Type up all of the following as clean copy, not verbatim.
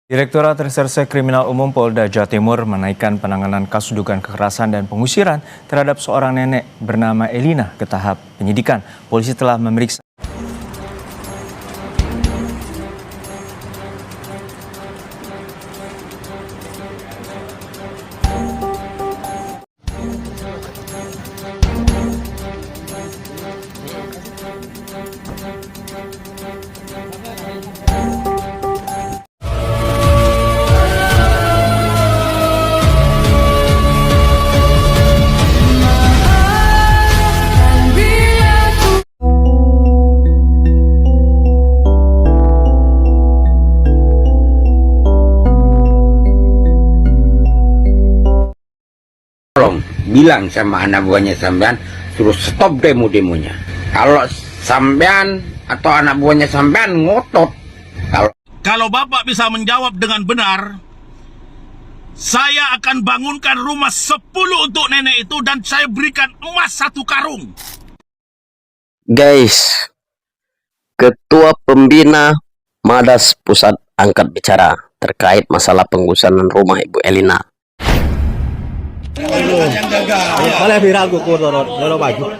Direktorat Reserse Kriminal Umum Polda Jawa Timur menaikkan penanganan kasus dugaan kekerasan dan pengusiran terhadap seorang nenek bernama Elina ke tahap penyidikan. Polisi telah memeriksa tolong bilang sama anak buahnya sampean suruh stop demo-demonya. Kalau sampean atau anak buahnya sampean ngotot, kalau Bapak bisa menjawab dengan benar, saya akan bangunkan rumah 10 untuk nenek itu dan saya berikan emas 1 karung. Guys, Ketua Pembina Madas Pusat angkat bicara terkait masalah penggusuran rumah Ibu Elina. Boleh viral kuku dorot baju.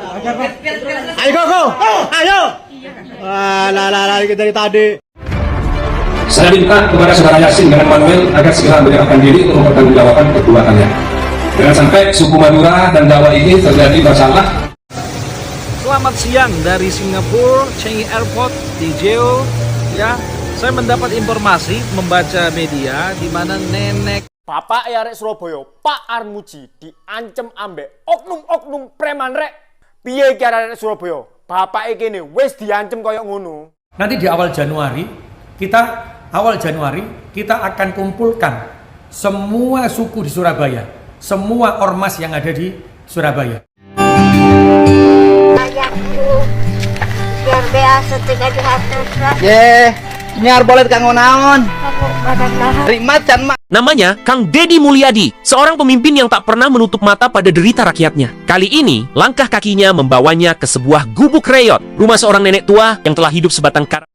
Ayo koko, ayo. Lari dari tadi. Saya minta kepada saudara Yasin dengan Manuel agar segera menyerahkan diri untuk mempertanggungjawabkan perbuatannya. Jangan sampai suku Madura dan Jawa ini terjadi masalah. Selamat siang dari Singapura, Changi Airport di Jeo. Ya, saya mendapat informasi membaca media di mana nenek Bapak arek Surabaya, Pak Armuji diancem ambek oknum-oknum preman rek. Piye iki arek Surabaya? Bapak kene wis diancem koyo ngono. Nanti di awal Januari kita akan kumpulkan semua suku di Surabaya, semua ormas yang ada di Surabaya. Ayahku biar bea setika di hati. Nyar boleh kanggo naon? Aku badan lahar. Terima can mak. Namanya Kang Deddy Mulyadi, seorang pemimpin yang tak pernah menutup mata pada derita rakyatnya. Kali ini, langkah kakinya membawanya ke sebuah gubuk reot, rumah seorang nenek tua yang telah hidup sebatang kara.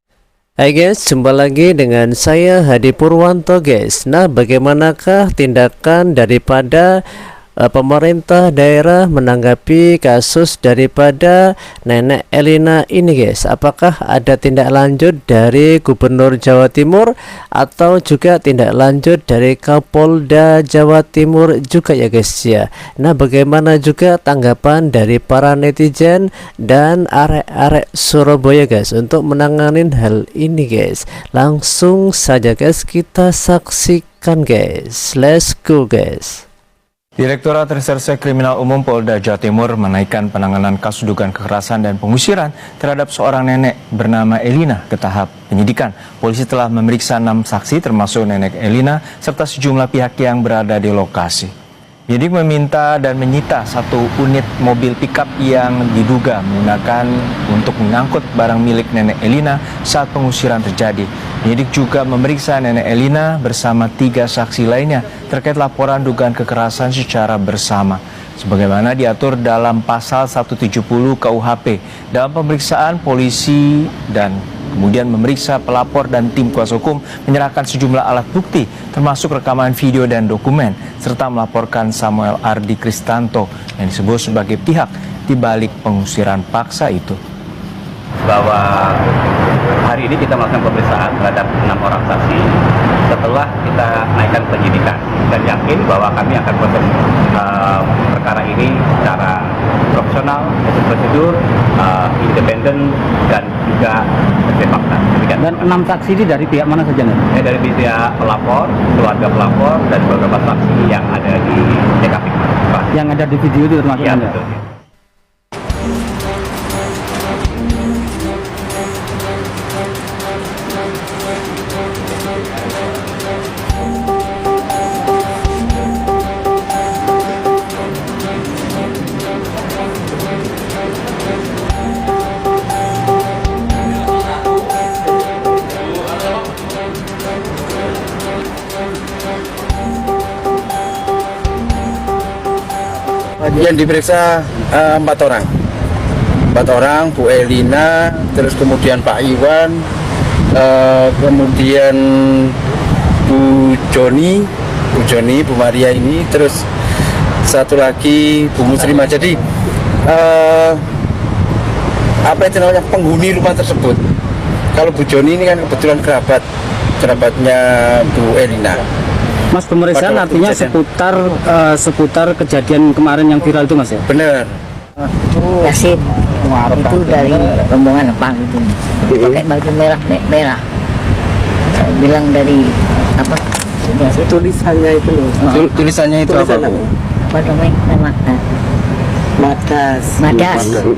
Hai guys, jumpa lagi dengan saya Hadi Purwanto guys. Nah, bagaimanakah tindakan daripada pemerintah daerah menanggapi kasus daripada nenek Elina ini guys? Apakah ada tindak lanjut dari Gubernur Jawa Timur atau juga tindak lanjut dari Kapolda Jawa Timur juga ya guys ya? Nah, bagaimana juga tanggapan dari para netizen dan arek-arek Surabaya guys untuk menangani hal ini guys? Langsung saja guys kita saksikan guys. Let's go guys. Direktorat Reserse Kriminal Umum Polda Jawa Timur menaikkan penanganan kasus dugaan kekerasan dan pengusiran terhadap seorang nenek bernama Elina ke tahap penyidikan. Polisi telah memeriksa 6 saksi termasuk nenek Elina serta sejumlah pihak yang berada di lokasi. Penyidik meminta dan menyita 1 unit mobil pickup yang diduga menggunakan untuk mengangkut barang milik nenek Elina saat pengusiran terjadi. Penyidik juga memeriksa nenek Elina bersama 3 saksi lainnya terkait laporan dugaan kekerasan secara bersama. Sebagaimana diatur dalam pasal 170 KUHP. Dalam pemeriksaan, polisi dan kemudian memeriksa pelapor dan tim kuasa hukum menyerahkan sejumlah alat bukti termasuk rekaman video dan dokumen serta melaporkan Samuel Ardi Kristanto yang disebut sebagai pihak di balik pengusiran paksa itu. Bahwa hari ini kita melakukan pemeriksaan terhadap 6 orang saksi setelah kita naikkan penyidikan dan yakin bahwa kami akan proses perkara ini secara profesional, prosedur, independen dan juga sesuai fakta. Dan 6 saksi ini dari pihak mana saja? Dari pihak pelapor, keluarga pelapor dan beberapa saksi yang ada di TKP. Yang ada di video itu termasuk ya, betul. yang diperiksa 4 orang. 4 orang, Bu Elina, terus kemudian Pak Iwan, kemudian Bu Joni, Bu Maria ini, terus satu lagi Bu Muslimah. Jadi apa itu namanya, penghuni rumah tersebut. Kalau Bu Joni ini kan kebetulan kerabatnya Bu Elina. Mas, pemeriksaan artinya seputar kejadian kemarin yang viral itu, Mas ya? Benar. Yasin itu dari rombongan apa itu, pakai baju merah, bilang dari apa? Tulisannya itu loh. Tulisannya itu apa, Bu? Apa namanya? Madas.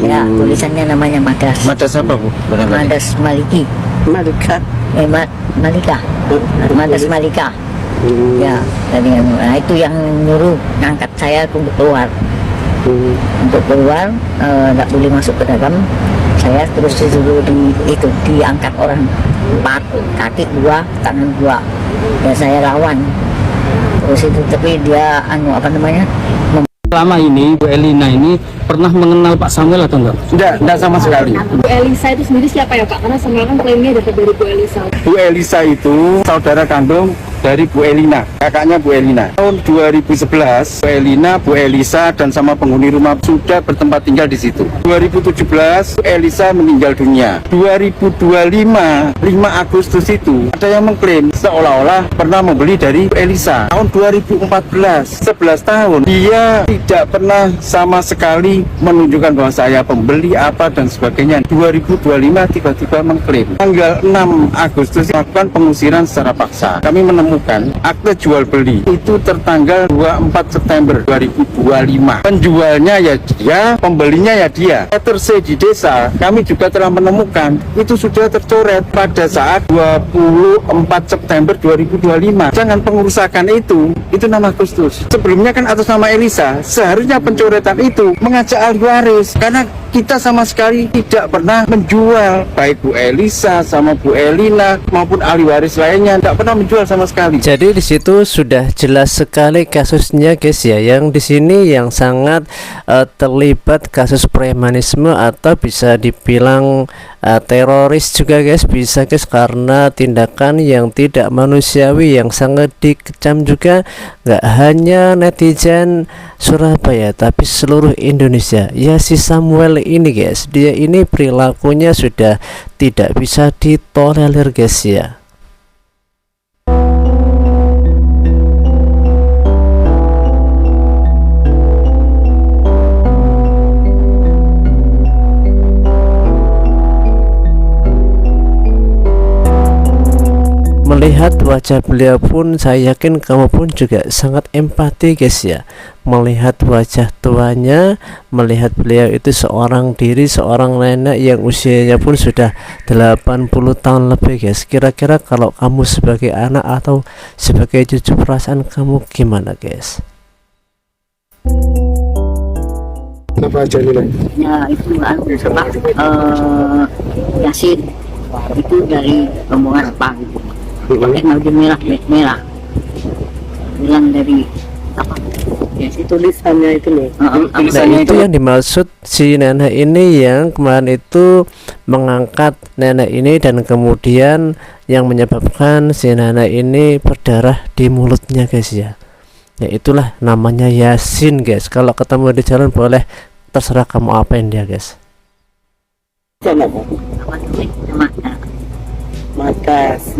Ya, tulisannya namanya Madas. Madas apa, Bu? Madas Maliki. Malika. Madas Malika. Ya, nah, itu yang nyuruh ngangkat saya untuk keluar. Untuk keluar, nggak boleh masuk ke dalam. Saya terus disuruh diangkat orang 4, kaki 2, tangan 2. Dan saya lawan. Terus itu, tapi dia Selama ini Bu Elina ini pernah mengenal Pak Samuel atau enggak? Enggak sama sekali. Bu Elisa itu sendiri siapa ya Pak? Karena sebenarnya klaimnya dapat dari Bu Elisa. Bu Elisa itu saudara kandung dari Bu Elina, kakaknya Bu Elina. Tahun 2011, Bu Elina, Bu Elisa, dan sama penghuni rumah sudah bertempat tinggal di situ. 2017, Bu Elisa meninggal dunia. 2025, 5 Agustus itu, ada yang mengklaim seolah-olah pernah membeli dari Bu Elisa. Tahun 2014, 11 tahun, dia tidak pernah sama sekali menunjukkan bahwa saya pembeli apa dan sebagainya. 2025 tiba-tiba mengklaim. Tanggal 6 Agustus melakukan pengusiran secara paksa. Kami menemukan akte jual beli itu tertanggal 24 September 2025. Penjualnya ya dia, pembelinya ya dia. Letter di desa kami juga telah menemukan itu sudah tercoret pada saat 24 September 2025. Jangan pengurusakan itu nama Agustus. Sebelumnya kan atas nama Elisa. Seharusnya pencoretan itu mengajak ahli waris, karena kita sama sekali tidak pernah menjual, baik Bu Elisa sama Bu Elina maupun ahli waris lainnya tidak pernah menjual sama sekali. Jadi di situ sudah jelas sekali kasusnya, guys ya. Yang di sini yang sangat terlibat kasus premanisme atau bisa dibilang teroris juga, guys, bisa, guys, karena tindakan yang tidak manusiawi yang sangat dikecam juga, nggak hanya netizen Surabaya tapi seluruh Indonesia. Ya, si Samuel ini, guys, dia ini perilakunya sudah tidak bisa ditolerir, guys ya. Melihat wajah beliau pun saya yakin kamu pun juga sangat empati, guys ya. Melihat wajah tuanya, melihat beliau itu seorang diri, seorang nenek yang usianya pun sudah 80 tahun lebih, guys. Kira-kira kalau kamu sebagai anak atau sebagai cucu, perasaan kamu gimana, guys? Kenapa aja nih? Ya itu Yasin itu dari rombongan apa gitu. Pakai baju merah, bilang dari apa? Ya, si tulisannya itu loh. Nah, itu yang dimaksud si nenek ini yang kemarin itu mengangkat nenek ini dan kemudian yang menyebabkan si nenek ini berdarah di mulutnya, guys ya. Ya itulah namanya Yasin, guys. Kalau ketemu di jalan boleh terserah kamu apain dia, guys. Madas.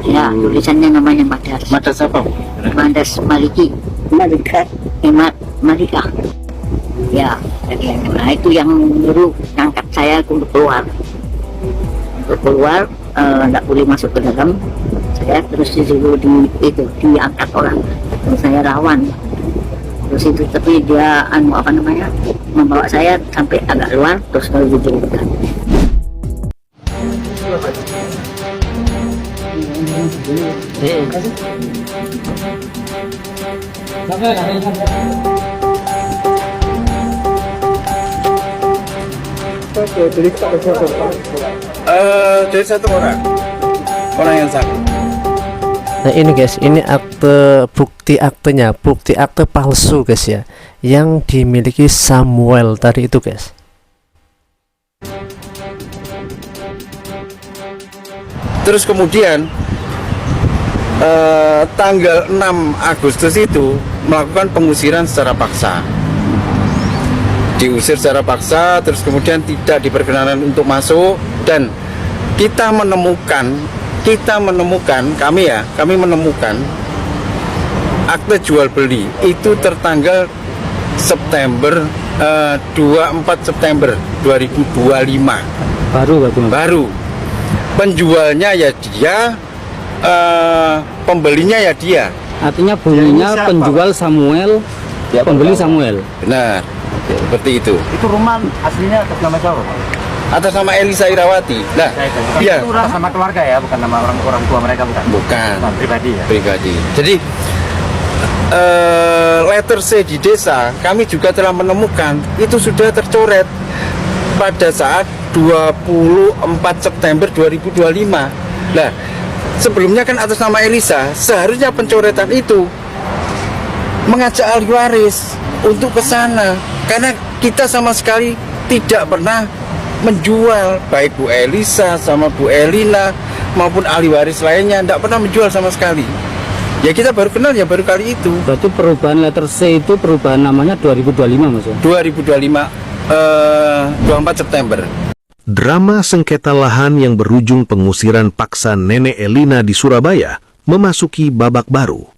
Ya, tulisannya namanya Madas. Madas apa? Madas Maliki. Malika. Ya, nah itu yang nyuruh ngangkat saya untuk keluar. Nggak boleh masuk ke dalam. Saya terus disuruh diangkat orang. Terus saya lawan. Terus itu, tapi dia membawa saya sampai agak luar, terus lalu diturunkan. Dari satu orang yang sakit. Nah ini, guys, ini bukti akte palsu, guys ya, yang dimiliki Samuel tadi itu, guys. Terus kemudian tanggal 6 Agustus itu melakukan pengusiran secara paksa. Diusir secara paksa, terus kemudian tidak diperkenankan untuk masuk, dan kita menemukan kami menemukan akte jual beli itu tertanggal September 24 September 2025. Baru. Penjualnya ya dia, pembelinya ya dia. Artinya bunyinya penjual Samuel, pembeli Samuel. Benar. Seperti itu. Itu rumah aslinya atas nama siapa, Pak? Atas nama Elisa Irawati. Nah, iya. Itu atas nama keluarga ya, bukan nama orang tua mereka, bukan? Bukan. Pribadi ya. Pribadi. Jadi letter C di desa kami juga telah menemukan itu sudah tercoret pada saat 24 September 2025. Nah, sebelumnya kan atas nama Elisa, seharusnya pencoretan itu mengajak ahli waris untuk ke sana, karena kita sama sekali tidak pernah menjual, baik Bu Elisa sama Bu Elina maupun ahli waris lainnya tidak pernah menjual sama sekali. Ya kita baru kenal ya baru kali itu. Berarti perubahan letter C itu perubahan namanya 2025 Mas? 2025 24 September. Drama sengketa lahan yang berujung pengusiran paksa Nenek Elina di Surabaya memasuki babak baru.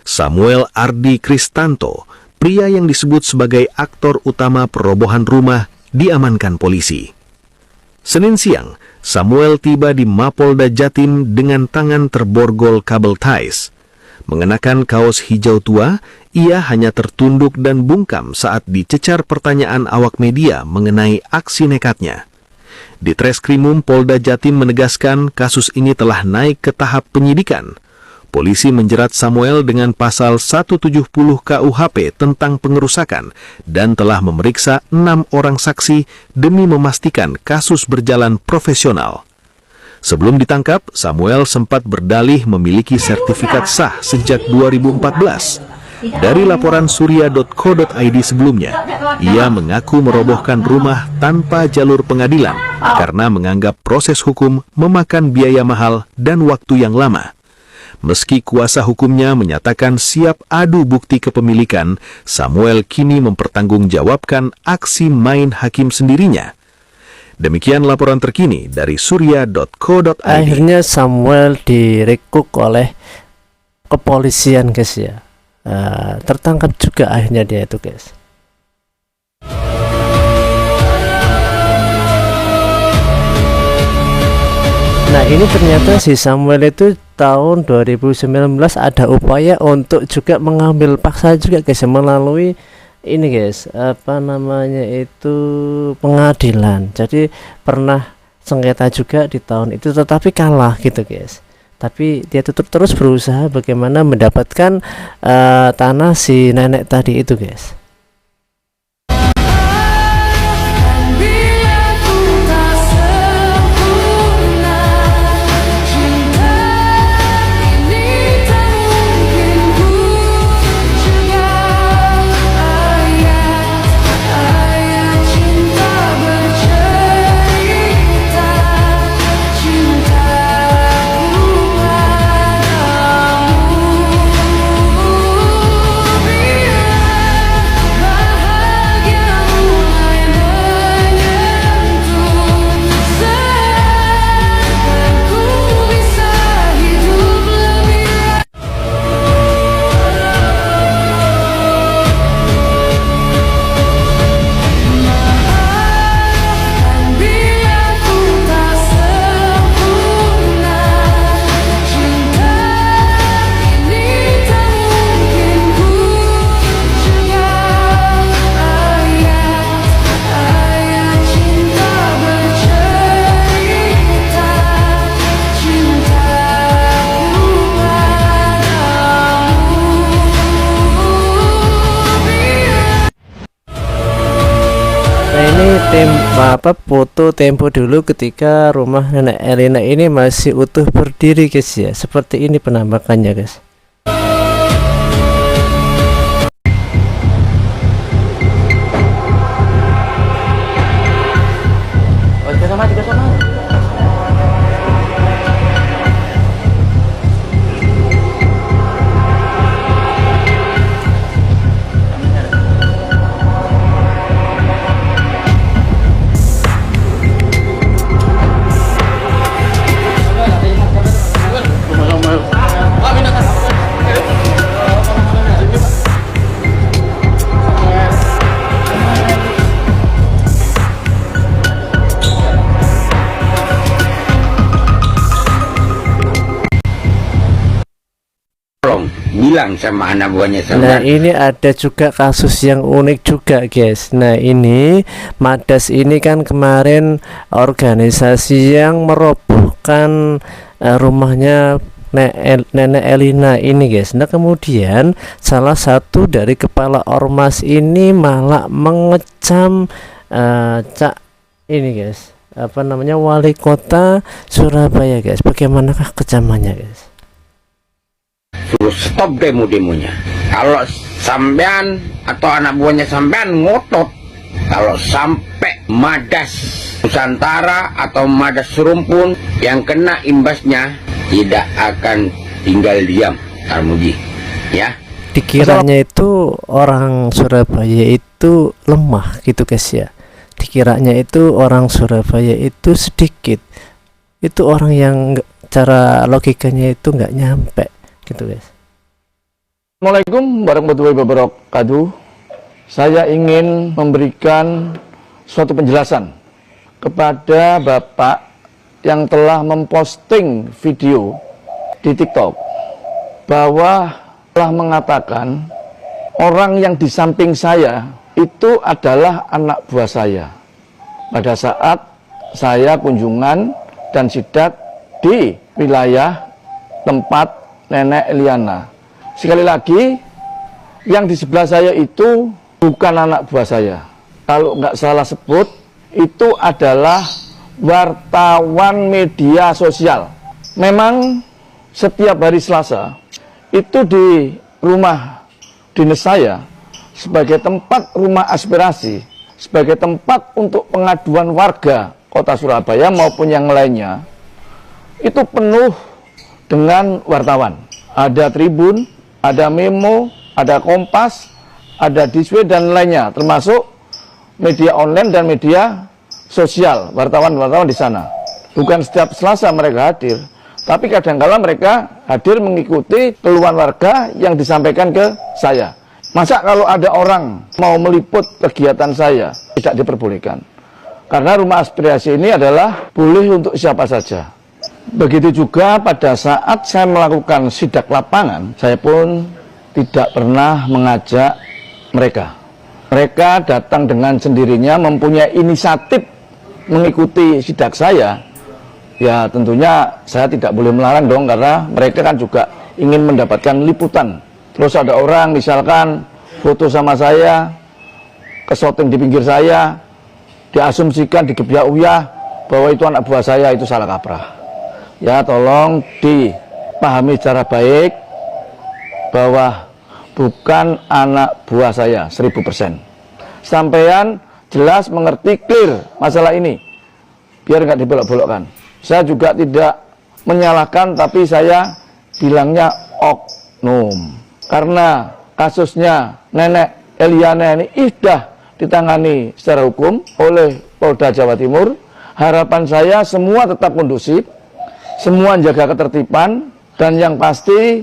Samuel Ardi Kristanto, pria yang disebut sebagai aktor utama perobohan rumah, diamankan polisi. Senin siang, Samuel tiba di Mapolda Jatim dengan tangan terborgol kabel ties. Mengenakan kaos hijau tua, ia hanya tertunduk dan bungkam saat dicecar pertanyaan awak media mengenai aksi nekatnya. Di Treskrimum Polda Jatim menegaskan kasus ini telah naik ke tahap penyidikan. Polisi menjerat Samuel dengan pasal 170 KUHP tentang pengerusakan dan telah memeriksa 6 orang saksi demi memastikan kasus berjalan profesional. Sebelum ditangkap, Samuel sempat berdalih memiliki sertifikat sah sejak 2014. Dari laporan surya.co.id sebelumnya, ia mengaku merobohkan rumah tanpa jalur pengadilan karena menganggap proses hukum memakan biaya mahal dan waktu yang lama. Meski kuasa hukumnya menyatakan siap adu bukti kepemilikan, Samuel kini mempertanggungjawabkan aksi main hakim sendirinya. Demikian laporan terkini dari surya.co.id. Akhirnya Samuel direkrut oleh kepolisian, guys ya. Tertangkap juga akhirnya dia itu, guys. Nah, ini ternyata si Samuel itu tahun 2019 ada upaya untuk juga mengambil paksa juga, guys, melalui ini, guys, apa namanya itu, pengadilan. Jadi pernah sengketa juga di tahun itu tetapi kalah gitu, guys. Tapi dia terus berusaha bagaimana mendapatkan tanah si nenek tadi itu, guys. Foto tempo dulu ketika rumah nenek Elina ini masih utuh berdiri, guys ya. Seperti ini penampakannya, guys. bilang sama anak buahnya Nah, sampean. ini ada juga kasus yang unik juga, guys. Nah, ini Madas ini kan kemarin organisasi yang merobohkan rumahnya Nenek Elina ini, guys. Nah, kemudian salah satu dari kepala ormas ini malah mengecam Cak ini, guys, apa namanya, wali kota Surabaya, guys. Bagaimanakah kecamannya, guys? Suruh stop demo-demonya. Kalau sampean atau anak buahnya sampean ngotot, kalau sampai Madas Nusantara atau Madas Serumpun yang kena imbasnya, tidak akan tinggal diam, Tarmuji, ya. Dikiranya itu orang Surabaya itu lemah gitu, guys, ya. Dikiranya itu orang Surabaya itu sedikit, itu orang yang cara logikanya itu nggak nyampe gitu, guys. Assalamualaikum warahmatullahi wabarakatuh. Saya ingin memberikan suatu penjelasan kepada Bapak yang telah memposting video di TikTok bahwa telah mengatakan orang yang di samping saya itu adalah anak buah saya pada saat saya kunjungan dan sidak di wilayah tempat Nenek Eliana. Sekali lagi, yang di sebelah saya itu bukan anak buah saya. Kalau nggak salah sebut, itu adalah wartawan media sosial. Memang setiap hari Selasa itu di rumah dinas saya sebagai tempat rumah aspirasi, sebagai tempat untuk pengaduan warga kota Surabaya maupun yang lainnya, itu penuh dengan wartawan. Ada Tribun, ada Memo, ada Kompas, ada Diswe dan lainnya, termasuk media online dan media sosial, wartawan-wartawan di sana. Bukan setiap Selasa mereka hadir, tapi kadang-kala mereka hadir mengikuti keluhan warga yang disampaikan ke saya. Masa kalau ada orang mau meliput kegiatan saya, tidak diperbolehkan. Karena rumah aspirasi ini adalah boleh untuk siapa saja. Begitu juga pada saat saya melakukan sidak lapangan, saya pun tidak pernah mengajak mereka. Mereka datang dengan sendirinya, mempunyai inisiatif mengikuti sidak saya. Ya tentunya saya tidak boleh melarang dong, karena mereka kan juga ingin mendapatkan liputan. Terus ada orang misalkan foto sama saya, kesoting di pinggir saya, diasumsikan, digebyah-uyah bahwa itu anak buah saya, itu salah kaprah. Ya tolong dipahami secara baik bahwa bukan anak buah saya 1000%. Sampean jelas mengerti, clear masalah ini, biar nggak dibolok-bolokkan. Saya juga tidak menyalahkan, tapi saya bilangnya oknum. Karena kasusnya Nenek Eliana ini sudah ditangani secara hukum oleh Polda Jawa Timur. Harapan saya semua tetap kondusif, semua menjaga ketertiban, dan yang pasti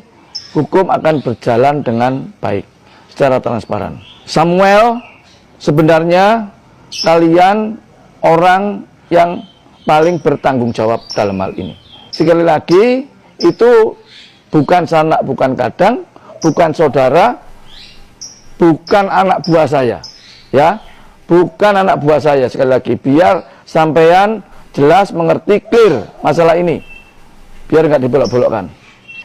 hukum akan berjalan dengan baik, secara transparan. Samuel, sebenarnya kalian orang yang paling bertanggung jawab dalam hal ini. Sekali lagi, itu bukan sanak, bukan kadang, bukan saudara, bukan anak buah saya. Ya, bukan anak buah saya. Sekali lagi, biar sampean jelas mengerti, clear masalah ini, biar nggak dibolok-bolokkan.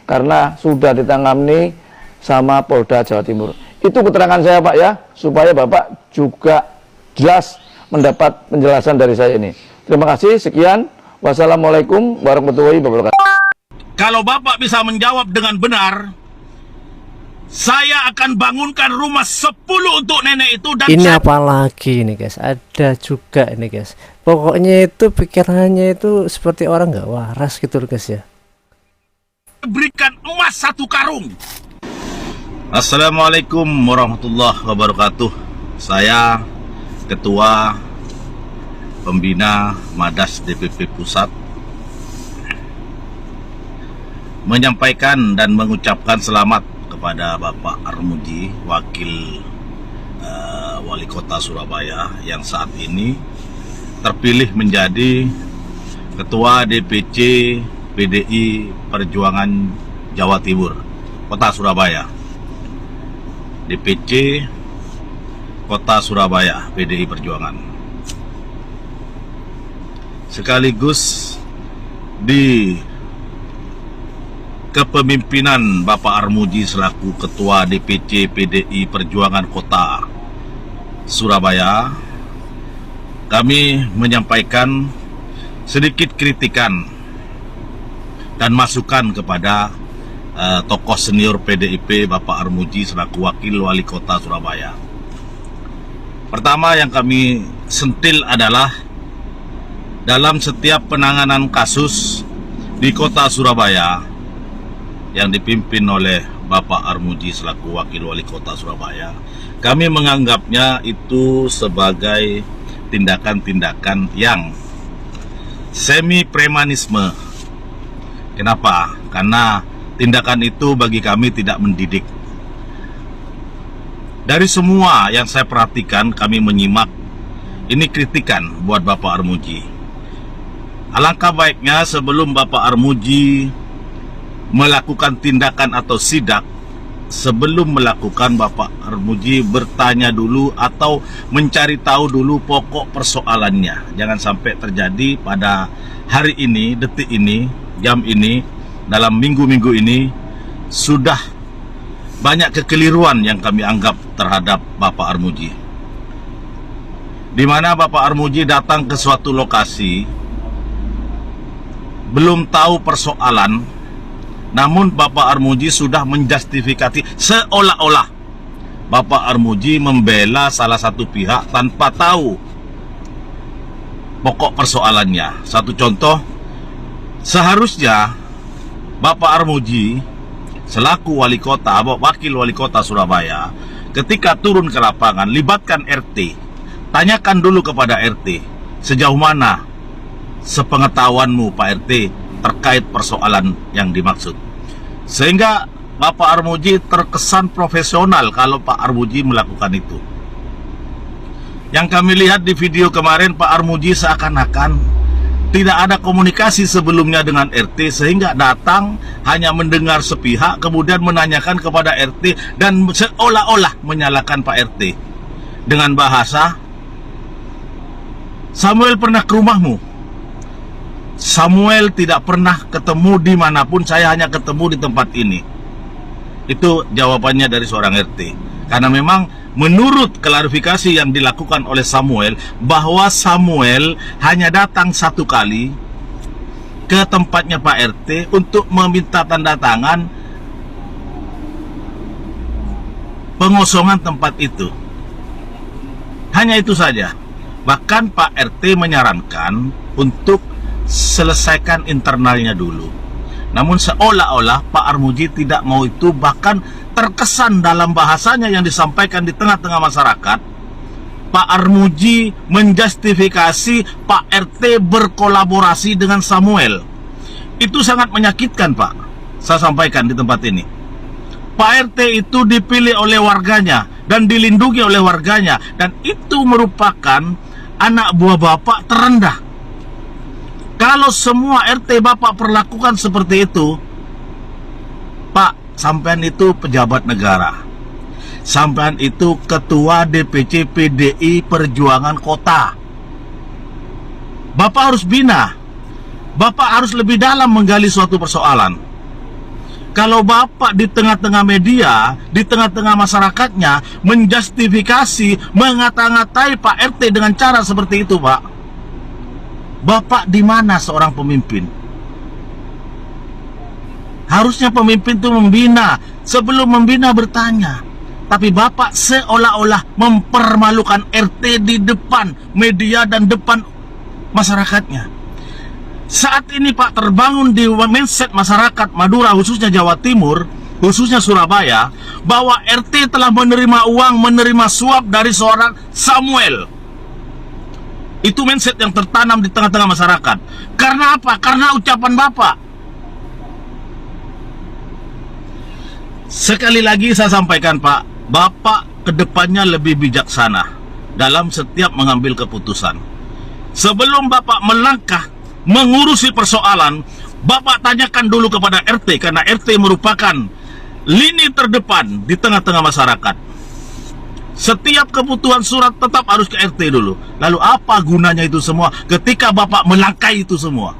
Karena sudah ditangani sama Polda Jawa Timur. Itu keterangan saya, Pak, ya, supaya Bapak juga jelas mendapat penjelasan dari saya ini. Terima kasih, sekian. Wassalamualaikum warahmatullahi wabarakatuh. Kalau Bapak bisa menjawab dengan benar, saya akan bangunkan rumah 10 untuk nenek itu, dan Ini saya apa lagi ini, guys? Ada juga ini, guys. Pokoknya itu pikirannya itu seperti orang nggak waras gitu loh, guys, ya. berikan emas 1 karung. Assalamualaikum warahmatullahi wabarakatuh. Saya Ketua Pembina Madas DPP Pusat menyampaikan dan mengucapkan selamat kepada Bapak Armuji, Wakil Wali Kota Surabaya yang saat ini terpilih menjadi Ketua DPC PDI Perjuangan Jawa Timur. Kota Surabaya. DPC Kota Surabaya PDI Perjuangan. Sekaligus di kepemimpinan Bapak Armuji selaku Ketua DPC PDI Perjuangan Kota Surabaya, kami menyampaikan sedikit kritikan dan masukan kepada tokoh senior PDIP Bapak Armuji selaku Wakil Wali Kota Surabaya. Pertama yang kami sentil adalah dalam setiap penanganan kasus di Kota Surabaya yang dipimpin oleh Bapak Armuji selaku Wakil Wali Kota Surabaya, kami menganggapnya itu sebagai tindakan-tindakan yang semi premanisme. Kenapa? Karena tindakan itu bagi kami tidak mendidik. Dari semua yang saya perhatikan, kami menyimak, ini kritikan buat Bapak Armuji. Alangkah baiknya sebelum Bapak Armuji melakukan tindakan atau sidak, sebelum melakukan Bapak Armuji bertanya dulu atau mencari tahu dulu pokok persoalannya. Jangan sampai terjadi pada hari ini, detik ini, jam ini, dalam minggu-minggu ini sudah banyak kekeliruan yang kami anggap terhadap Bapak Armuji. Di mana Bapak Armuji datang ke suatu lokasi, belum tahu persoalan, namun Bapak Armuji sudah menjustifikasi seolah-olah Bapak Armuji membela salah satu pihak tanpa tahu pokok persoalannya. Satu contoh, seharusnya Bapak Armuji selaku wali kota, wakil wali kota Surabaya, ketika turun ke lapangan, libatkan RT, tanyakan dulu kepada RT, sejauh mana sepengetahuanmu Pak RT terkait persoalan yang dimaksud. Sehingga Bapak Armuji terkesan profesional kalau Pak Armuji melakukan itu. Yang kami lihat di video kemarin, Pak Armuji seakan-akan tidak ada komunikasi sebelumnya dengan RT, sehingga datang hanya mendengar sepihak, kemudian menanyakan kepada RT dan seolah-olah menyalahkan Pak RT dengan bahasa, Samuel pernah ke rumahmu? Samuel tidak pernah ketemu dimanapun, saya hanya ketemu di tempat ini. Itu jawabannya dari seorang RT. Karena memang menurut klarifikasi yang dilakukan oleh Samuel, bahwa Samuel hanya datang satu kali ke tempatnya Pak RT untuk meminta tanda tangan pengosongan tempat itu. Hanya itu saja. Bahkan Pak RT menyarankan untuk selesaikan internalnya dulu. Namun seolah-olah Pak Armuji tidak mau itu, bahkan terkesan dalam bahasanya yang disampaikan di tengah-tengah masyarakat, Pak Armuji menjustifikasi Pak RT berkolaborasi dengan Samuel. Itu sangat menyakitkan, Pak. Saya sampaikan di tempat ini. Pak RT itu dipilih oleh warganya dan dilindungi oleh warganya, dan itu merupakan anak buah Bapak terendah. Kalau semua RT Bapak perlakukan seperti itu, Pak, sampean itu pejabat negara, sampean itu ketua DPC PDI Perjuangan Kota. Bapak harus bina, Bapak harus lebih dalam menggali suatu persoalan. Kalau Bapak di tengah-tengah media, di tengah-tengah masyarakatnya menjustifikasi, mengata-ngatai Pak RT dengan cara seperti itu, Pak, Bapak di mana seorang pemimpin? Harusnya pemimpin itu membina, sebelum membina bertanya. Tapi Bapak seolah-olah mempermalukan RT di depan media dan depan masyarakatnya. Saat ini Pak, terbangun di mindset masyarakat Madura, khususnya Jawa Timur, khususnya Surabaya, bahwa RT telah menerima uang, menerima suap dari seorang Samuel. Itu mindset yang tertanam di tengah-tengah masyarakat. Karena apa? Karena ucapan Bapak. Sekali lagi saya sampaikan, Pak, Bapak kedepannya lebih bijaksana dalam setiap mengambil keputusan. Sebelum Bapak melangkah mengurusi persoalan, Bapak tanyakan dulu kepada RT, karena RT merupakan lini terdepan di tengah-tengah masyarakat. Setiap kebutuhan surat tetap harus ke RT dulu. Lalu apa gunanya itu semua ketika Bapak melangkai itu semua?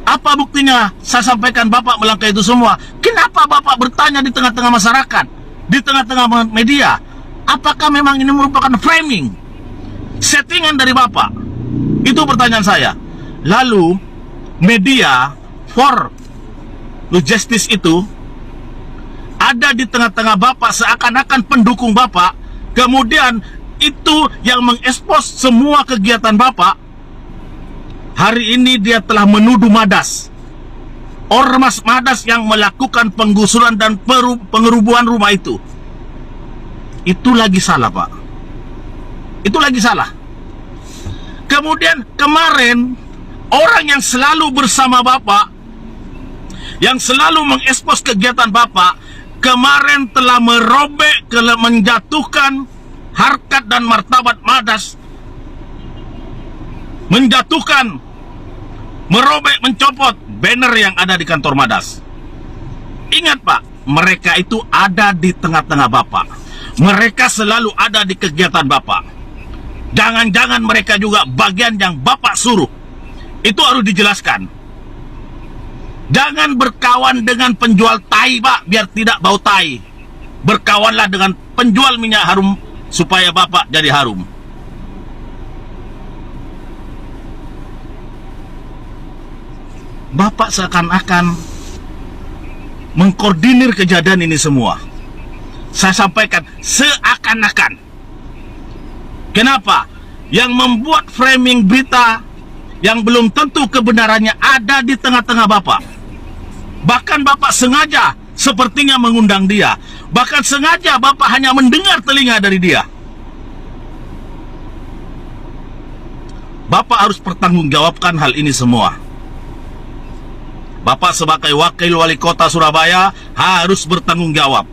Apa buktinya saya sampaikan Bapak melangkai itu semua? Kenapa Bapak bertanya di tengah-tengah masyarakat, di tengah-tengah media? Apakah memang ini merupakan framing, settingan dari Bapak? Itu pertanyaan saya. Lalu media for justice itu ada di tengah-tengah Bapak seakan-akan pendukung Bapak, kemudian itu yang mengekspos semua kegiatan Bapak. Hari ini dia telah menuduh Madas, ormas Madas yang melakukan penggusuran dan pengerubuhan rumah itu. Itu lagi salah, Pak. Itu lagi salah. Kemudian kemarin orang yang selalu bersama Bapak, yang selalu mengekspos kegiatan Bapak, kemarin telah merobek, menjatuhkan harkat dan martabat Madas, menjatuhkan, merobek, mencopot banner yang ada di kantor Madas. Ingat Pak, mereka itu ada di tengah-tengah Bapak. Mereka selalu ada di kegiatan Bapak. Jangan-jangan mereka juga bagian yang Bapak suruh. Itu harus dijelaskan. Jangan berkawan dengan penjual tai, Pak, biar tidak bau tai. Berkawanlah dengan penjual minyak harum supaya Bapak jadi harum. Bapak seakan-akan mengkoordinir kejadian ini semua. Saya sampaikan seakan-akan. Kenapa? Yang membuat framing berita yang belum tentu kebenarannya ada di tengah-tengah Bapak. Bahkan Bapak sengaja sepertinya mengundang dia. Bahkan sengaja Bapak hanya mendengar telinga dari dia. Bapak harus pertanggungjawabkan hal ini semua. Bapak sebagai wakil wali kota Surabaya harus bertanggung jawab.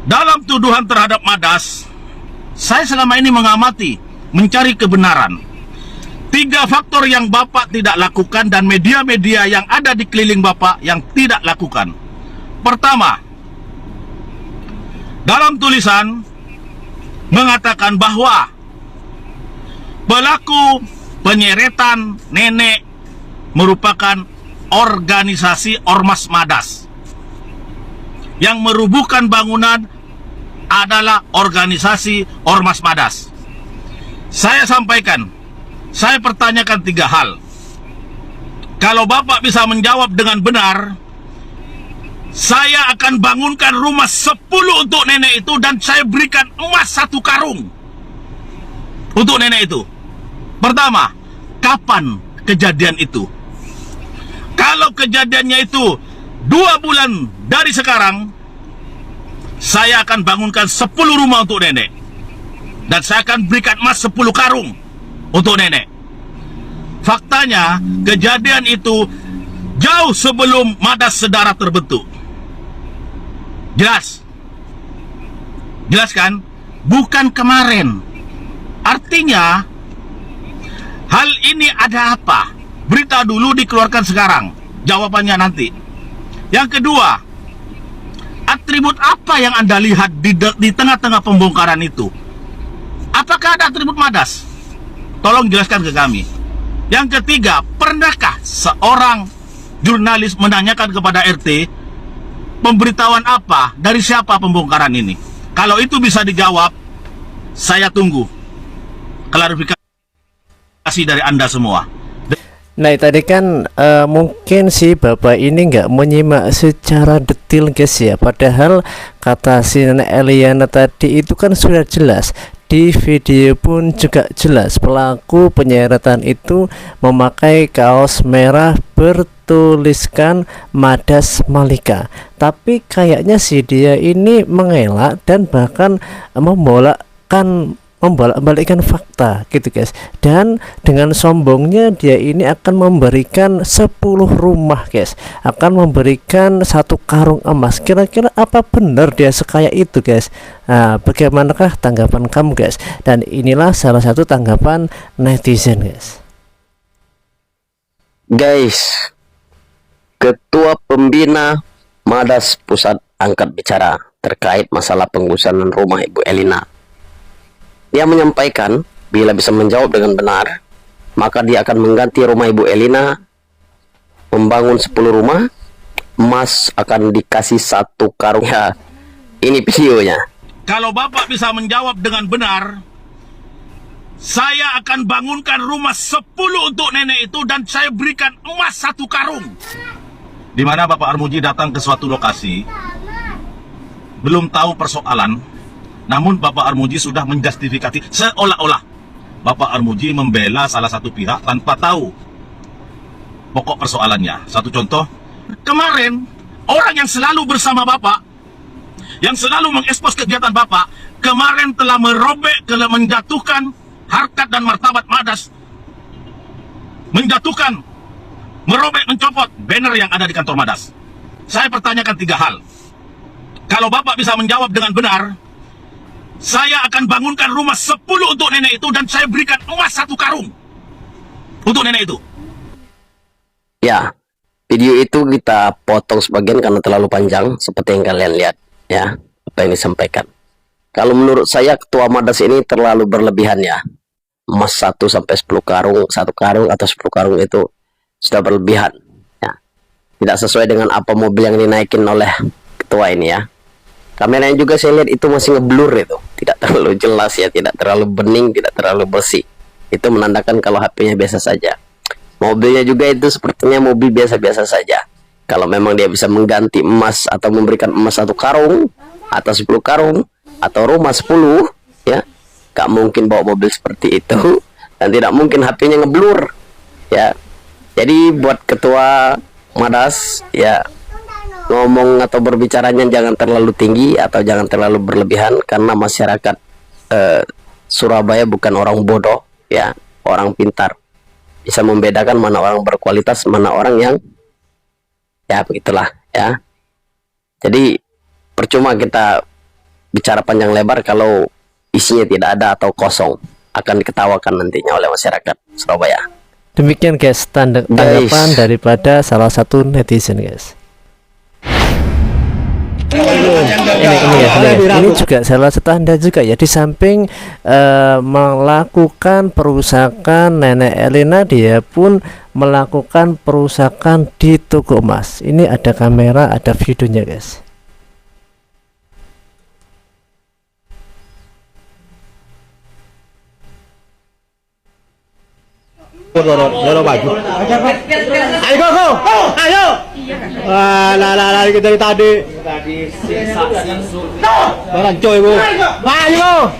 Dalam tuduhan terhadap Madas, saya selama ini mengamati, mencari kebenaran. 3 faktor yang Bapak tidak lakukan dan media-media yang ada di keliling Bapak yang tidak lakukan. Pertama, dalam tulisan mengatakan bahwa pelaku penyeretan nenek merupakan organisasi ormas Madas. Yang merubuhkan bangunan adalah organisasi ormas Madas. Saya sampaikan, saya pertanyakan 3 hal. Kalau Bapak bisa menjawab dengan benar, saya akan bangunkan rumah 10 untuk nenek itu dan saya berikan emas 1 karung untuk nenek itu. Pertama, kapan kejadian itu? Kalau kejadiannya itu 2 bulan dari sekarang, saya akan bangunkan 10 rumah untuk nenek. Dan saya akan berikan emas 10 karung untuk nenek. Faktanya, kejadian itu jauh sebelum Madas Sedara terbentuk. Jelas? Jelas kan? Bukan kemarin. Artinya, hal ini ada apa? Berita dulu dikeluarkan sekarang. Jawabannya nanti. Yang kedua, atribut apa yang Anda lihat di tengah-tengah pembongkaran itu? Apakah ada atribut Madas? Tolong jelaskan ke kami. Yang ketiga, pernahkah seorang jurnalis menanyakan kepada RT pemberitahuan apa, dari siapa pembongkaran ini? Kalau itu bisa dijawab, saya tunggu klarifikasi dari Anda semua. Nah tadi kan mungkin si bapak ini nggak menyimak secara detail guys ya. Padahal kata si nenek Eliana tadi itu kan sudah jelas. Di video pun juga jelas pelaku penyeretan itu memakai kaos merah bertuliskan Madas Malika. Tapi kayaknya si dia ini mengelak dan bahkan membolak-balikkan fakta gitu guys. Dan dengan sombongnya dia ini akan memberikan 10 rumah guys, akan memberikan 1 karung emas. Kira-kira apa benar dia sekaya itu guys? Nah, bagaimanakah tanggapan kamu guys? Dan inilah salah satu tanggapan netizen guys. Guys, Ketua Pembina Madas Pusat angkat bicara terkait masalah penggusuran rumah Ibu Elina. Dia menyampaikan bila bisa menjawab dengan benar, maka dia akan mengganti rumah Ibu Elina, membangun 10 rumah, emas akan dikasih 1 karung. Ya, ini videonya. Kalau Bapak bisa menjawab dengan benar, saya akan bangunkan rumah 10 untuk nenek itu dan saya berikan emas 1 karung. Di mana Bapak Armuji datang ke suatu lokasi, belum tahu persoalan, namun Bapak Armuji sudah menjustifikasi seolah-olah Bapak Armuji membela salah satu pihak tanpa tahu pokok persoalannya. Satu contoh, kemarin orang yang selalu bersama Bapak, yang selalu mengekspos kegiatan Bapak, kemarin telah merobek, telah menjatuhkan harkat dan martabat Madas, menjatuhkan, merobek, mencopot banner yang ada di kantor Madas. Saya pertanyakan 3 hal. Kalau Bapak bisa menjawab dengan benar, saya akan bangunkan rumah 10 untuk nenek itu dan saya berikan emas 1 karung untuk nenek itu. Ya, video itu kita potong sebagian karena terlalu panjang seperti yang kalian lihat ya, apa yang disampaikan. Kalau menurut saya Ketua Madas ini terlalu berlebihan ya. Emas 1 sampai 10 karung, 1 karung atau 10 karung itu sudah berlebihan ya. Tidak sesuai dengan apa mobil yang dinaikin oleh ketua ini ya. Kameranya juga saya lihat itu masih ngeblur, itu tidak terlalu jelas ya, tidak terlalu bening, tidak terlalu bersih. Itu menandakan kalau HP-nya biasa saja. Mobilnya juga itu sepertinya mobil biasa-biasa saja. Kalau memang dia bisa mengganti emas atau memberikan emas 1 karung atau 10 karung atau rumah 10 ya, gak mungkin bawa mobil seperti itu dan tidak mungkin HP-nya ngeblur ya. Jadi buat Ketua Madas ya, ngomong atau berbicaranya jangan terlalu tinggi atau jangan terlalu berlebihan, karena masyarakat Surabaya bukan orang bodoh ya, orang pintar, bisa membedakan mana orang berkualitas, mana orang yang ya begitulah ya. Jadi percuma kita bicara panjang lebar kalau isinya tidak ada atau kosong, akan diketawakan nantinya oleh masyarakat Surabaya. Demikian guys tanggapan daripada salah satu netizen guys. Ini juga salah satu tanda juga ya, di samping melakukan perusakan nenek Elina, dia pun melakukan perusakan di toko emas. Ini ada kamera, ada videonya guys. Dorong baju. Ayo go. Ayo. Lah kita dari tadi. Barang coy bu. Ayo.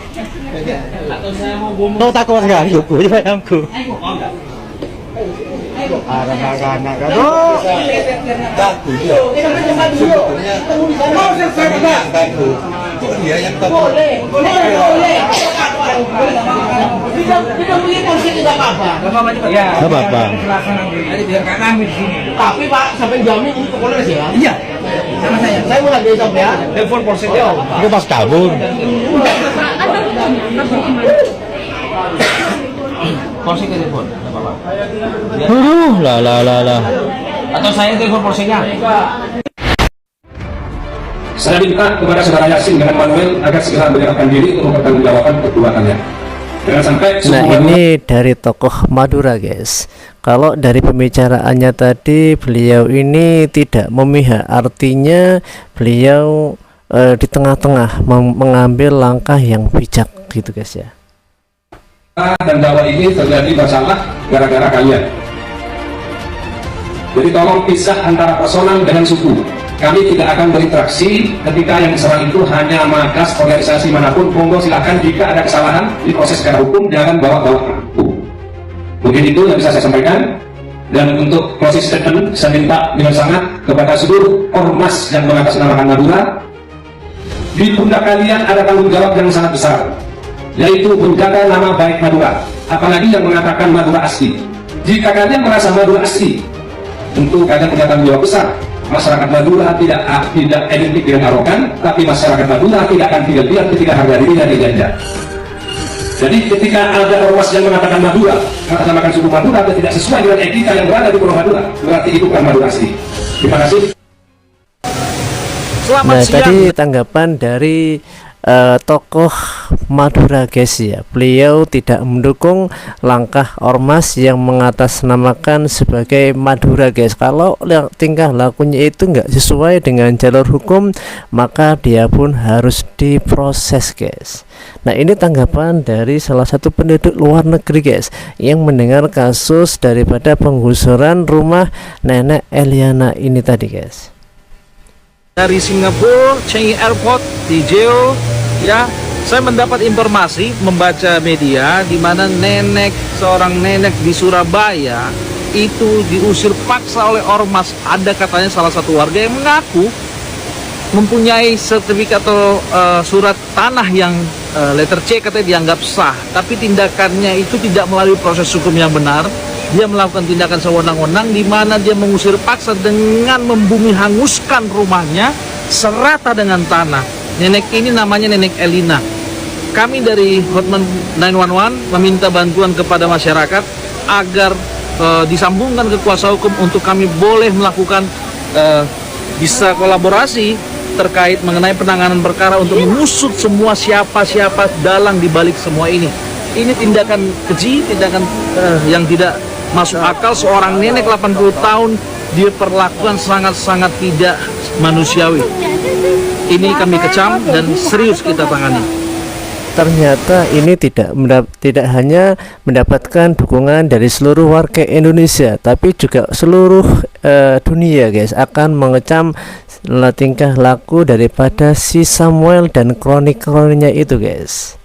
Mau takut enggak? Yuk, sayangku. Anak-anak aduh. Dia yang apa-apa. Tapi Pak sampai jamin ini pokoknya sih ya. Iya. Sama saya. Saya mau lagi sampai ya. Telepon polseknya. Itu pas kabur. Polsek telepon. Enggak apa-apa. Lah. Atau saya telepon polseknya. Saya minta kepada saudara Yasin dengan Manuel agar segera menyerahkan diri untuk mempertanggungjawabkan perbuatannya. Nah ini dari tokoh Madura guys. Kalau dari pembicaraannya tadi, beliau ini tidak memihak, artinya beliau di tengah-tengah mengambil langkah yang bijak gitu guys ya. Dan dakwah ini terjadi masalah gara-gara kalian. Jadi tolong pisah antara personal dengan suku. Kami tidak akan berinteraksi ketika yang diserang itu hanya Madas, organisasi manapun. Monggo silakan, jika ada kesalahan diproses secara hukum, jangan bawa-bawa hukum. Mungkin itu yang bisa saya sampaikan. Dan untuk closing statement, saya minta dengan sangat kepada seluruh ormas yang mengatasnamakan Madura, di pundak kalian ada tanggung jawab yang sangat besar, yaitu menjaga nama baik Madura, apalagi yang mengatakan Madura asli. Jika kalian merasa Madura asli, tentu kalian punya tanggung jawab besar. Masyarakat Madura tidak identik dengan arogan, tapi masyarakat Madura tidak akan tinggal diam ketika harga dirinya dijajah. Jadi ketika ada ormas yang mengatakan Madura, mengatasnamakan suku Madura, tidak sesuai dengan etika yang berada di Pulau Madura, berarti itu bukan Madura asli. Terima kasih. Selamat Nah, siang. tadi tanggapan dari tokoh Madura guys ya. Beliau tidak mendukung langkah ormas yang mengatasnamakan sebagai Madura guys. Kalau tingkah lakunya itu nggak sesuai dengan jalur hukum, maka dia pun harus diproses guys. Nah, ini tanggapan dari salah satu penduduk luar negeri guys yang mendengar kasus daripada penggusuran rumah nenek Eliana ini tadi guys. Dari Singapura, Changi Airport di Jeo, ya, saya mendapat informasi membaca media di mana seorang nenek di Surabaya itu diusir paksa oleh ormas. Ada katanya salah satu warga yang mengaku mempunyai sertifikat atau surat tanah yang letter C katanya dianggap sah, tapi tindakannya itu tidak melalui proses hukum yang benar. Dia melakukan tindakan sewenang-wenang di mana dia mengusir paksa dengan membumi hanguskan rumahnya serata dengan tanah. Nenek ini namanya Nenek Elina. Kami dari Hotman 911 meminta bantuan kepada masyarakat agar disambungkan ke kuasa hukum untuk kami boleh melakukan bisa kolaborasi terkait mengenai penanganan perkara untuk mengusut semua siapa dalang di balik semua ini. Ini tindakan keji, tindakan yang tidak masuk akal. Seorang nenek 80 tahun diperlakukan sangat-sangat tidak manusiawi. Ini kami kecam dan serius kita tangani. Ternyata ini tidak hanya mendapatkan dukungan dari seluruh warga Indonesia, tapi juga seluruh dunia guys akan mengecam tingkah laku daripada si Samuel dan kronik-kroniknya itu guys.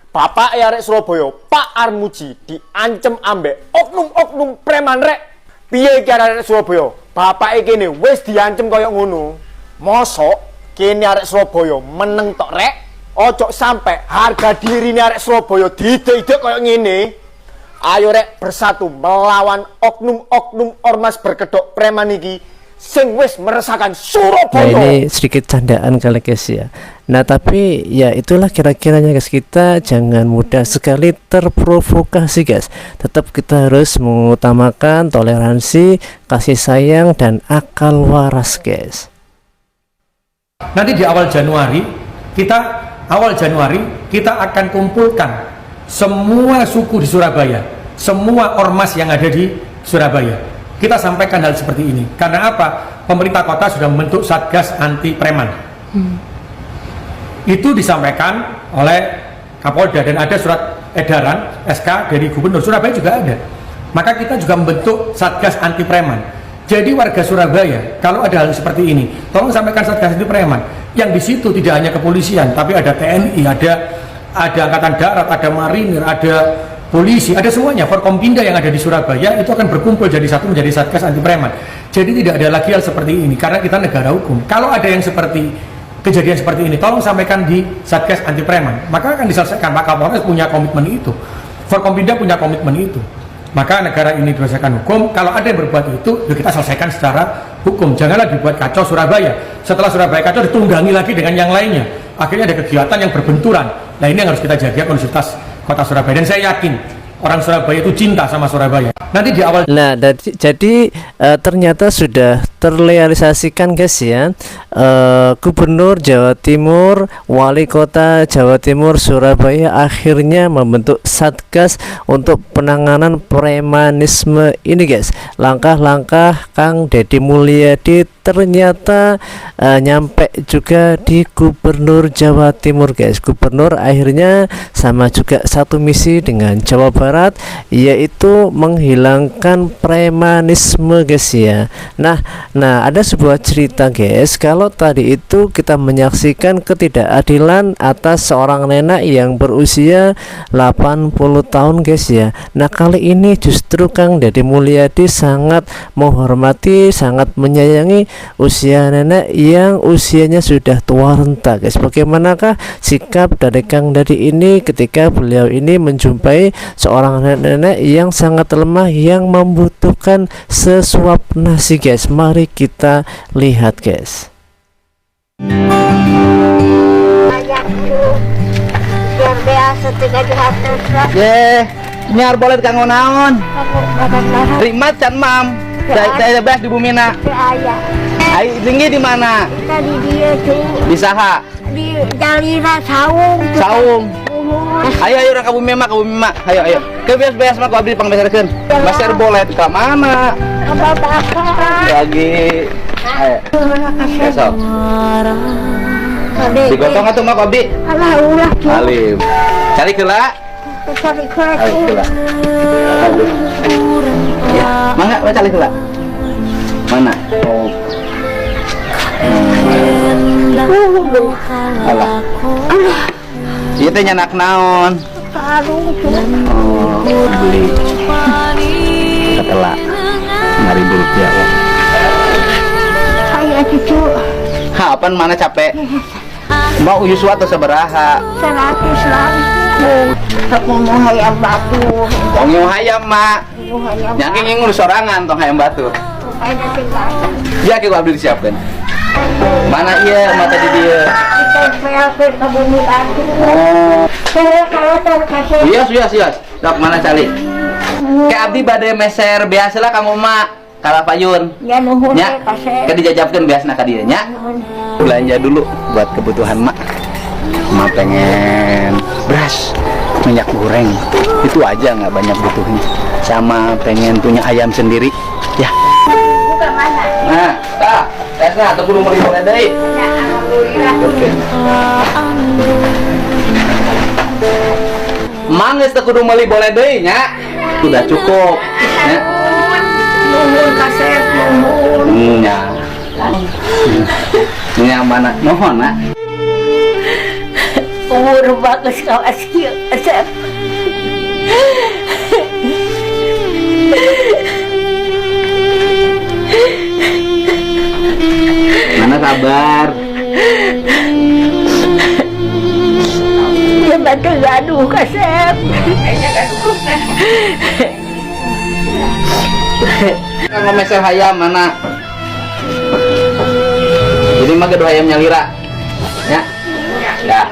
Bapak arek Surabaya, Pak Armuji diancem ambek oknum-oknum preman rek. Piye iki arek Surabaya? Bapak kene wis diancem koyo ngono. Mosok kene arek Surabaya meneng tok rek. Ojo sampai harga diri arek Surabaya didek-idek koyo ngene. Ayo rek bersatu melawan oknum-oknum ormas berkedok preman iki sing wis meresahkan Surabaya. Nah, ini sedikit candaan kali guys ya. Nah, tapi ya itulah kira-kiranya guys, kita jangan mudah sekali terprovokasi guys. Tetap kita harus mengutamakan toleransi, kasih sayang dan akal waras guys. Nanti di awal Januari kita akan kumpulkan semua suku di Surabaya, semua ormas yang ada di Surabaya. Kita sampaikan hal seperti ini. Karena apa? Pemerintah kota sudah membentuk Satgas Anti Preman. Itu disampaikan oleh Kapolda dan ada surat edaran SK dari Gubernur Surabaya juga ada. Maka kita juga membentuk Satgas Anti Preman. Jadi warga Surabaya, kalau ada hal seperti ini, tolong sampaikan Satgas Anti Preman. Yang di situ tidak hanya kepolisian, tapi ada TNI, ada Angkatan Darat, ada Marinir, ada polisi, ada semuanya. Forkompinda yang ada di Surabaya itu akan berkumpul jadi satu menjadi Satgas Anti Preman. Jadi tidak ada lagi hal seperti ini karena kita negara hukum. Kalau ada yang seperti kejadian seperti ini, tolong sampaikan di Satgas Anti Preman. Maka akan diselesaikan. Pak Kapolres punya komitmen itu, Forkompinda punya komitmen itu. Maka negara ini berdasarkan hukum. Kalau ada yang berbuat itu, ya kita selesaikan secara hukum. Janganlah dibuat kacau Surabaya. Setelah Surabaya kacau, ditunggangi lagi dengan yang lainnya. Akhirnya ada kegiatan yang berbenturan. Nah, ini yang harus kita jaga, kondusivitas Kota Surabaya. Dan saya yakin orang Surabaya itu cinta sama Surabaya. Nanti di awal. Nah, jadi ternyata sudah terrealisasikan guys ya. Gubernur Jawa Timur, Wali Kota Jawa Timur Surabaya akhirnya membentuk Satgas untuk penanganan premanisme ini guys. Langkah-langkah Kang Deddy Mulyadi ternyata nyampe juga di Gubernur Jawa Timur guys. Gubernur akhirnya sama juga satu misi dengan Jawa Barat, yaitu menghilangkan premanisme guys ya. Nah ada sebuah cerita guys. Kalau tadi itu kita menyaksikan ketidakadilan atas seorang nenek yang berusia 80 tahun guys ya. Nah, kali ini justru Kang Deddy Mulyadi sangat menghormati, sangat menyayangi usia nenek yang usianya sudah tua renta guys. Bagaimanakah sikap dari Kang Deddy ini ketika beliau ini menjumpai seorang nenek yang sangat lemah yang membutuhkan sesuap nasi guys. Mari kita lihat guys. Ye, ini harus boleh kanggo naon. Rimat can mam. Saya bebas di Bumina. Ayo tinggi di mana? Tadi dia tuh Di Saha. di Dalira Saung. Saung. Ayo orang Kabu Mima. Ayo. Ke beas mah ku abdi pangbeserkeun. Master boleh ke mana? Apa bapak? Lagi. Ayo. Besok. Digotong atuh mah ku abdi. Alah ulah tuh. Alim. Cari keula. Cari keula. Cari keula. Aduh. Ya, mangga we cari keula. Mana? Oh. Alah. Ieu teh nyanak naon? Karung tuh. Oh, beli. Katela. 5.000 rupiah. Saya cucu. Kapan mana capek? Mau Yuswa atau sabaraha? 100 lah. Aku mau hayam batu. Tong hayam mak. Yang ingin ngurus sorangan tong hayam batu. Ada tinggal. Ya kita abdi disiapkan. Mana iya mata di dia? Kita pelakir ke bumi batu. Oh. Saya kalau terkasih. Iya. Dok mana cali? Kayak abdi badai meser biasalah kamu mak. Kalah payun. Ya nuhun Ya. kasih. Kan dijajabkan biasa ka dieu nya. Belanja dulu buat kebutuhan mak. Mak pengen beras, minyak goreng. Itu aja nggak banyak butuhnya. Sama pengen punya ayam sendiri. Ya. Bukan mana? Nah, tesna teu kudu meuli boleh deui. Ya, alhamdulillah. Oke. Mang geus teu kudu meuli boleh deui nya. Sudah cukup. Ya. Nuhun kasih nuhun. Ya. Ini yang mana? Mohon, nak. Umur bagus kau asyik asap. Mana kabar? Dia bantu gaduh kasep. Kang ngomesel hayam mana? Jadi mah gaduh hayam nyalira. Ya. Ya.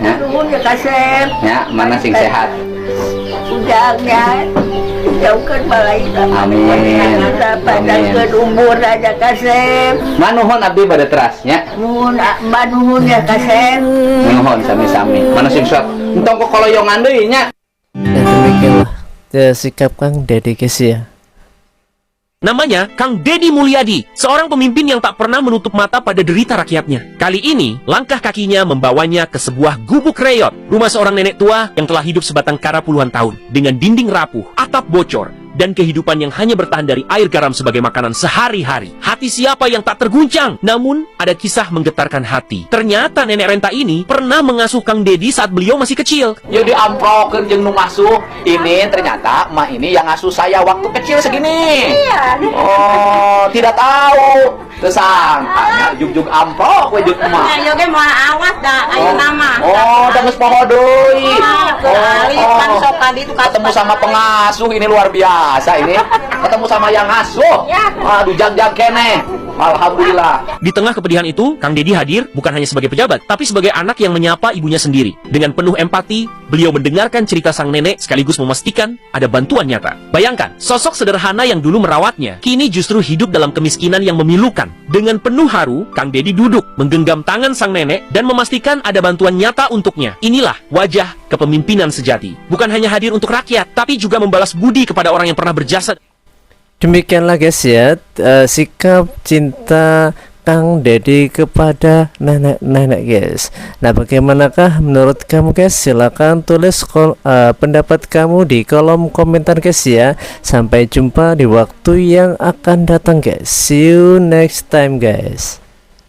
Ya. Nuhun ya kasep. Ya, mana sing sehat? Ujangnya jauhkan malaikat. Amin. Panjangkan umur aja kasep. Manuhun abdi pada terasnya. Nuhun mbak nuhun ya kasep. Nuhun sami-sami. Mana sing sok? Entong kok koloyongan deui nya. Dan demikianlah sikap Kang Dedi guys ya. Namanya Kang Dedi Mulyadi, seorang pemimpin yang tak pernah menutup mata pada derita rakyatnya. Kali ini, langkah kakinya membawanya ke sebuah gubuk reot, rumah seorang nenek tua yang telah hidup sebatang kara puluhan tahun, dengan dinding rapuh, atap bocor, dan kehidupan yang hanya bertahan dari air garam sebagai makanan sehari-hari. Hati siapa yang tak terguncang? Namun, ada kisah menggetarkan hati. Ternyata nenek renta ini pernah mengasuh Kang Dedi saat beliau masih kecil. Ya diamprokeun jeung nu ngasuh. Ini ternyata emak ini yang ngasuh saya waktu kecil segini. Iya. Oh, tidak tahu. Kesang, juk amprok we juk emak. Ya ge mau awas dah ayo nama. Oh, da geus poho deui. Kali kan sok tadi itu Ketemu sama pengasuh ini luar biasa ini. Ketemu sama yang ngasuh. Aduh, jag-jag keneh. Alhamdulillah. Di tengah kepedihan itu, Kang Dedi hadir bukan hanya sebagai pejabat, tapi sebagai anak yang menyapa ibunya sendiri. Dengan penuh empati, beliau mendengarkan cerita sang nenek sekaligus memastikan ada bantuan nyata. Bayangkan, sosok sederhana yang dulu merawatnya, kini justru hidup dalam kemiskinan yang memilukan. Dengan penuh haru, Kang Dedi duduk, menggenggam tangan sang nenek, dan memastikan ada bantuan nyata untuknya. Inilah wajah kepemimpinan sejati. Bukan hanya hadir untuk rakyat, tapi juga membalas budi kepada orang yang pernah berjasa. Demikianlah guys ya, sikap cinta Kang Dedi kepada nenek-nenek guys. Nah, bagaimanakah menurut kamu guys? Silahkan tulis pendapat kamu di kolom komentar guys ya. Sampai jumpa di waktu yang akan datang guys. See you next time guys.